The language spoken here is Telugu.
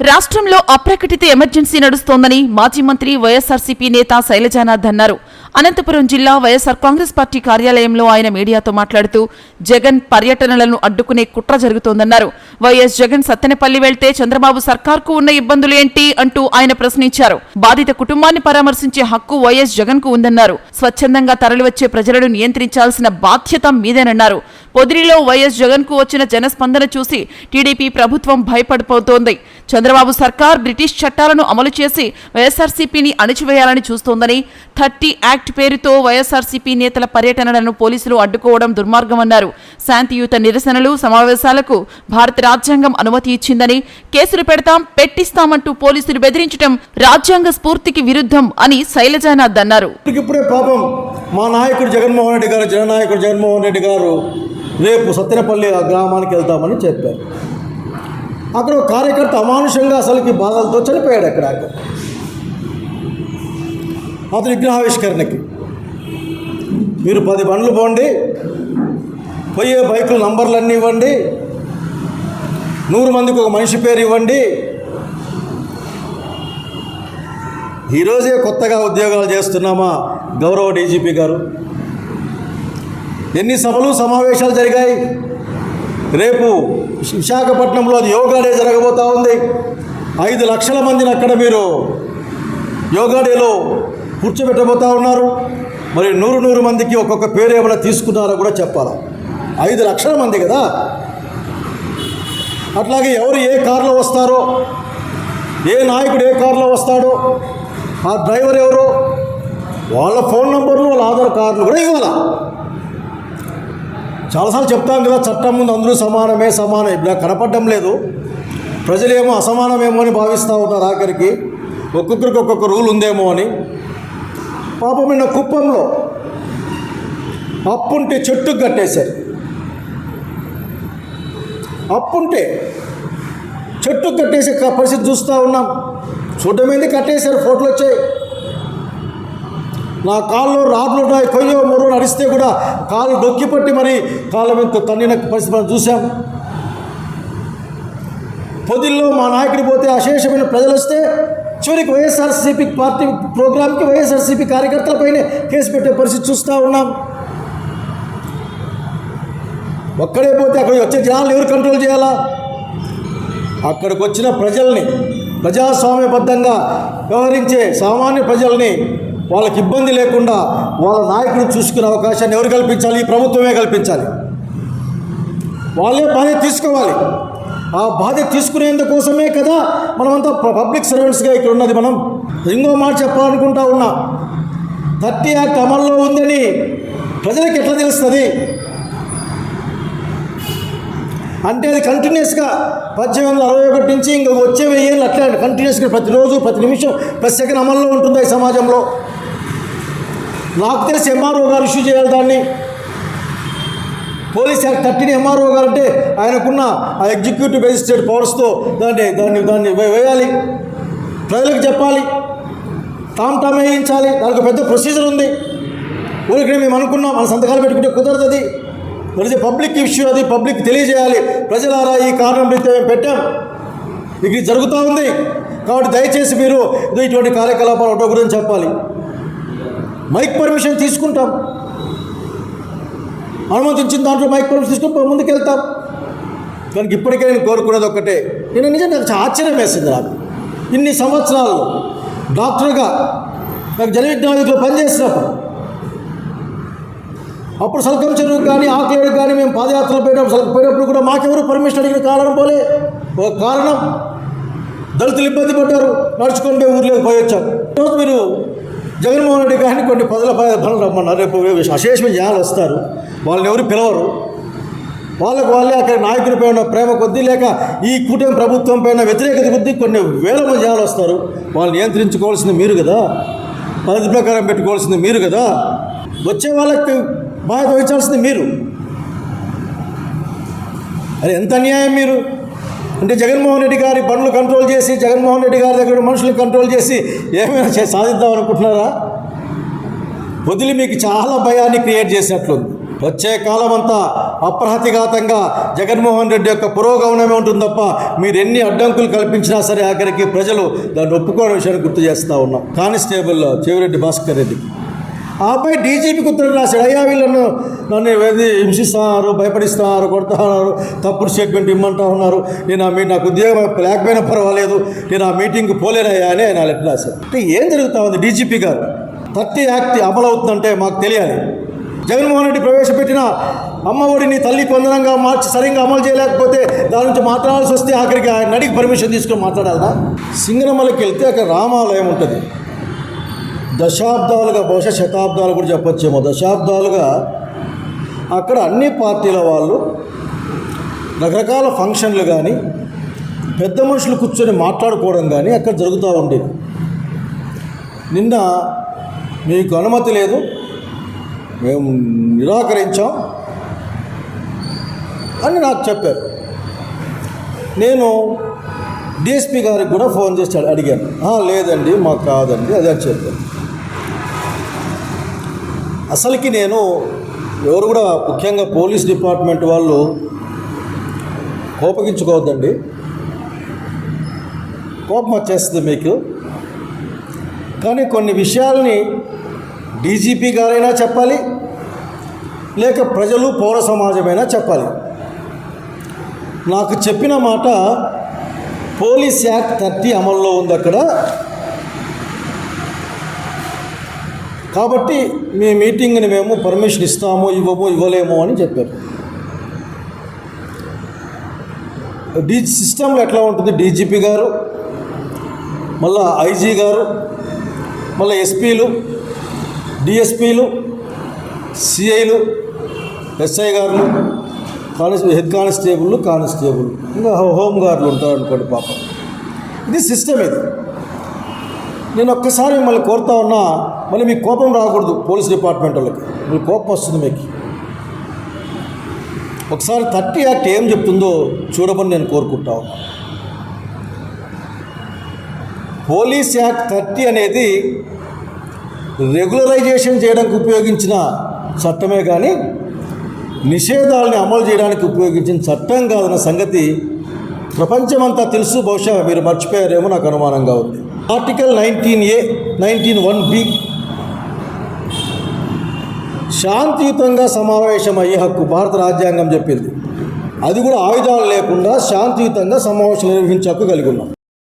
రాష్ట్రంలో అప్రకటిత ఎమర్జెన్సీ నడుస్తోందని మాజీ మంత్రి వైఎస్ఆర్సీపీ నేత శైలజానాథ్ అన్నారు. అనంతపురం జిల్లా వైఎస్ఆర్ కాంగ్రెస్ పార్టీ కార్యాలయంలో ఆయన మీడియాతో మాట్లాడుతూ జగన్ పర్యటనలను అడ్డుకునే కుట్ర జరుగుతోందన్నారు. వైఎస్ జగన్ సత్తెనపల్లి వెళ్తే చంద్రబాబు సర్కార్కు ఉన్న ఇబ్బందులేంటి అంటూ ఆయన ప్రశ్నించారు. బాధిత కుటుంబాన్ని పరామర్శించే హక్కు వైఎస్ జగన్ కు ఉందన్నారు. స్వచ్ఛందంగా తరలివచ్చే ప్రజలను నియంత్రించాల్సిన బాధ్యత మీదేనన్నారు. పొదిలిలో వైఎస్ జగన్ కు వచ్చిన జనస్పందన చూసి టీడీపీ ప్రభుత్వం భయపడిపోతోంది. చంద్రబాబు సర్కార్ బ్రిటిష్ చట్టాలను అమలు చేసి వైఎస్ఆర్సీపీని అణిచివేయాలని చూస్తోందని, 30 యాక్ట్ పేరుతో వైఎస్ఆర్సీపీ నేతల పర్యటనలను పోలీసులు అడ్డుకోవడం దుర్మార్గమన్నారు. శాంతియుత నిరసనలు, సమావేశాలకు భారత రాజ్యాంగం అనుమతి ఇచ్చిందని, కేసులు పెడతాం, పెట్టిస్తామంటూ పోలీసులు బెదిరించడం రాజ్యాంగ స్ఫూర్తికి విరుద్ధం అని శైలజానాథ్ అన్నారు. ఇప్పుడే పాపం మా నాయకుడు జగన్మోహన్ రెడ్డి గారు, జననాయకుడు జగన్మోహన్ రెడ్డి గారు రేపు సత్తెనపల్లి గ్రామానికి వెళ్తామని చెప్పారు. అక్కడ ఒక కార్యకర్త అమానుషంగా అసలుకి బాధలతో చనిపోయాడు. అక్కడ అతని విగ్రహావిష్కరణకి మీరు 10 బండ్లు పోండి, పోయే బైకుల నంబర్లన్నీ ఇవ్వండి, 100 మందికి ఒక మనిషి పేరు ఇవ్వండి. ఈరోజే కొత్తగా ఉద్యోగాలు చేస్తున్నామా గౌరవ డీజీపీ గారు? ఎన్ని సభలు సమావేశాలు జరిగాయి. రేపు విశాఖపట్నంలో అది యోగా డే జరగబోతూ ఉంది. 5 లక్షల మందిని అక్కడ మీరు యోగా డేలో కూర్చోబెట్టబోతూ ఉన్నారు. మరి 100 మందికి ఒక్కొక్క పేరు ఏమైనా తీసుకున్నారో కూడా చెప్పాలా. 5 లక్షల మంది కదా. అట్లాగే ఎవరు ఏ కారులో వస్తారో, ఏ నాయకుడు ఏ కారులో వస్తాడో, ఆ డ్రైవర్ ఎవరో, వాళ్ళ ఫోన్ నంబర్లు, వాళ్ళ ఆధార్ కార్డులు కూడా ఇవ్వాలా. చాలాసార్లు చెప్తాం కదా, చట్టం ముందు అందరూ సమానమే. ఇప్పుడు కనపడడం లేదు. ప్రజలేమో అసమానమేమో అని భావిస్తూ ఉన్నారు. ఆఖరికి ఒక్కొక్కరికి ఒక్కొక్క రూల్ ఉందేమో అని. పాపం నిన్న కుప్పంలో అప్పుంటే చెట్టుకు కట్టేశారు. అప్పుంటే చెట్టుకు కట్టేసే పరిస్థితి చూస్తూ ఉన్నాం. చూడమేంది, కట్టేశారు, ఫోటోలు వచ్చాయి. నా కాళ్ళు రాడ్లు ఉన్నాయి, కొయ్యో మొరో నడిస్తే కూడా కాళ్ళు డొక్కి పట్టి మరి కాళ్ళ మీద తన్నిన పరిస్థితి మనం చూసాం. పొదిల్లో మా నాయకుడి పోతే అశేషమైన ప్రజలు వస్తే చివరికి వైఎస్ఆర్సీపీ పార్టీ ప్రోగ్రాంకి వైఎస్ఆర్సీపీ కార్యకర్తలపైనే కేసు పెట్టే పరిస్థితి చూస్తూ ఉన్నాం. ఒక్కడే పోతే అక్కడికి వచ్చే జనాలను ఎవరు కంట్రోల్ చేయాలా? అక్కడికి వచ్చిన ప్రజల్ని, ప్రజాస్వామ్యబద్ధంగా వ్యవహరించే సామాన్య ప్రజల్ని వాళ్ళకి ఇబ్బంది లేకుండా వాళ్ళ నాయకుడు చూసుకునే అవకాశాన్ని ఎవరు కల్పించాలి? ఈ ప్రభుత్వమే కల్పించాలి. వాళ్ళే బాధ్యత తీసుకోవాలి. ఆ బాధ్యత తీసుకునేందుకోసమే కదా మనమంతా పబ్లిక్ సర్వెంట్స్గా ఇక్కడ ఉన్నది. మనం ఇంకో మాట చెప్పాలనుకుంటా ఉన్నా, 30 యాక్ట్ అమల్లో ఉందని ప్రజలకు ఎట్లా తెలుస్తుంది? అంటే అది కంటిన్యూస్గా 1861 నుంచి ఇంకా వచ్చే 1000 ఏళ్ళు అట్లా కంటిన్యూస్గా ప్రతిరోజు, ప్రతి నిమిషం, ప్రతి సెకండ్ అమల్లో ఉంటుంది ఈ సమాజంలో. నాకు తెలిసి ఎంఆర్ఓ గారు ఇష్యూ చేయాలి దాన్ని. పోలీస్ యాక్ట్ 30 ఎంఆర్ఓ గారు అంటే ఆయనకున్న ఆ ఎగ్జిక్యూటివ్ మెజిస్ట్రేట్ పవర్స్తో దాన్ని వేయాలి, ప్రజలకు చెప్పాలి, టామ్ వేయించాలి. దానికి పెద్ద ప్రొసీజర్ ఉంది. ఊరికి మేము అనుకున్నాం, మన సంతకాలు పెట్టుకుంటే కుదరదు. అది తెలిసే పబ్లిక్ ఇష్యూ, అది పబ్లిక్ తెలియజేయాలి. ప్రజలారా ఈ కారణం రీత్యా మేము పెట్టాం, మీకు ఇది జరుగుతూ ఉంది కాబట్టి దయచేసి మీరు ఇటువంటి కార్యకలాపాలు ఒకటో గురించి చెప్పాలి. మైక్ పర్మిషన్ తీసుకుంటాం, అనుమతించిన దాంట్లో మైక్ పర్మిషన్ తీసుకుని ముందుకు వెళ్తాం. కానీ ఇప్పటికే నేను కోరుకునేది ఒక్కటే. నేను నిజంగా నాకు ఆశ్చర్యం వేసింది. నాకు ఇన్ని సంవత్సరాలు డాక్టర్గా నాకు జన విజ్ఞానంలో పనిచేసినప్పుడు, అప్పుడు సల్కం చెరువుకి కానీ ఆకులేడుకి కానీ మేము పాదయాత్రలు పోయినప్పుడు కూడా మాకెవరు పర్మిషన్ అడిగిన కారణం పోలే. ఒక కారణం, దళితులు ఇబ్బంది పడ్డారు, నడుచుకొని పోయి ఊర్లోకి పోయి వచ్చారు. ఈరోజు మీరు జగన్మోహన్ రెడ్డి గారిని కొన్ని పనులు రమ్మన్నారు. రేపు అశేషమైన జనాలు వస్తారు, వాళ్ళని ఎవరు పిలవరు. వాళ్ళే అక్కడ నాయకుడి పైన ప్రేమ కొద్దీ, లేక ఈ కూటమి ప్రభుత్వం పైన వ్యతిరేకత కొద్దీ కొన్ని వేల మంది జనాలు వస్తారు. వాళ్ళు నియంత్రించుకోవాల్సింది మీరు కదా, పద్ధతి ప్రకారం పెట్టుకోవాల్సింది మీరు కదా, వచ్చే వాళ్ళకి బాధ్యత వహించాల్సింది మీరు. అది ఎంత అన్యాయం మీరు అంటే, జగన్మోహన్ రెడ్డి గారి బండ్లు కంట్రోల్ చేసి, జగన్మోహన్ రెడ్డి గారి దగ్గర మనుషులు కంట్రోల్ చేసి ఏమైనా సాధిద్దాం అనుకుంటున్నారా? వదిలి మీకు చాలా భయాన్ని క్రియేట్ చేసినట్లుంది. వచ్చే కాలం అంతా అప్రహతిఘాతంగా జగన్మోహన్ రెడ్డి యొక్క పురోగమనమే ఉంటుంది తప్ప మీరు ఎన్ని అడ్డంకులు కల్పించినా సరే ఆఖరికి ప్రజలు దాన్ని ఒప్పుకోని విషయాన్ని గుర్తు చేస్తూ ఉన్నాం. కానిస్టేబుల్ చెవిరెడ్డి భాస్కర్ రెడ్డి ఆపై డీజీపీకి ఉత్తరం రాశాడు, అయ్యా వీళ్ళను నన్ను హింసిస్తున్నారు, భయపడిస్తున్నారు, కొడుతున్నారు, తప్పుడు స్టేట్మెంట్ ఇమ్మంటా ఉన్నారు, నేను నాకు ఉద్యోగం లేకపోయినా పర్వాలేదు, నేను ఆ మీటింగ్కి పోలేనయ్యా అని ఆయన లెటర్ రాశారు. అంటే ఏం జరుగుతూ ఉంది? డీజీపీ గారు 30 యాక్ట్ అమలు అవుతుందంటే మాకు తెలియాలి. జగన్మోహన్ రెడ్డి ప్రవేశపెట్టిన అమ్మఒడిని తల్లి కొందనంగా మార్చి సరిగ్గా అమలు చేయలేకపోతే దాని నుంచి మాట్లాడాల్సి వస్తే ఆఖరికి ఆయన అడిగి పర్మిషన్ తీసుకొని మాట్లాడాలా? సింగనమలకి వెళ్తే అక్కడ రామాలయం ఉంటుంది. దశాబ్దాలుగా, బహుశా శతాబ్దాలు కూడా చెప్పొచ్చేమో, దశాబ్దాలుగా అక్కడ అన్ని పార్టీల వాళ్ళు రకరకాల ఫంక్షన్లు కానీ పెద్ద మనుషులు కూర్చొని మాట్లాడుకోవడం కానీ అక్కడ జరుగుతూ ఉండేది. నిన్న మీకు అనుమతి లేదు, మేము నిరాకరించాం అని నాకు చెప్పారు. నేను డిఎస్పీ గారికి కూడా ఫోన్ చేసి అడిగాను, లేదండి మాకు కాదండి అదే అని చెప్పాను. అసలుకి నేను ఎవరు కూడా ముఖ్యంగా పోలీస్ డిపార్ట్మెంట్ వాళ్ళు కోపగించుకోవద్దండి, కోపం వచ్చేస్తుంది మీకు. కానీ కొన్ని విషయాల్ని డీజీపీ గారైనా చెప్పాలి, లేక ప్రజలు పౌర సమాజమైనా చెప్పాలి. నాకు చెప్పిన మాట పోలీస్ యాక్ట్ 30 అమల్లో ఉంది అక్కడ, కాబట్టి మీ మీటింగ్ని మేము పర్మిషన్ ఇస్తాము, ఇవ్వలేము అని చెప్పారు. సిస్టంలో ఎట్లా ఉంటుంది? డీజీపీ గారు, మళ్ళా ఐజీ గారు, మళ్ళీ ఎస్పీలు, డిఎస్పీలు, సిఐలు, ఎస్ఐ గారులు, హెడ్ కానిస్టేబుల్, ఇంకా హోమ్ గార్డులు ఉంటారు అనుకోండి పాపం. ఇది సిస్టమ్. ఇది నేను ఒక్కసారి మిమ్మల్ని కోరుతా ఉన్నా, మళ్ళీ మీకు కోపం రాకూడదు. పోలీస్ డిపార్ట్మెంట్ వాళ్ళకి మీకు కోపం వస్తుంది. మీకు ఒకసారి 30 యాక్ట్ ఏం చెప్తుందో చూడమని నేను కోరుకుంటా ఉన్నా. పోలీస్ యాక్ట్ 30 అనేది రెగ్యులరైజేషన్ చేయడానికి ఉపయోగించిన చట్టమే కానీ నిషేధాలని అమలు చేయడానికి ఉపయోగించిన చట్టం కాదన్న సంగతి ప్రపంచమంతా తెలుసు. బహుశా మీరు మర్చిపోయారేమో నాకు అనుమానంగా ఉంది. ఆర్టికల్ 19A, 19(1)B శాంతియుతంగా సమావేశం అయ్యే హక్కు భారత రాజ్యాంగం చెప్పింది. అది కూడా ఆయుధాలు లేకుండా శాంతియుతంగా సమావేశం నిర్వహించే హక్కు కలిగి ఉన్నాం.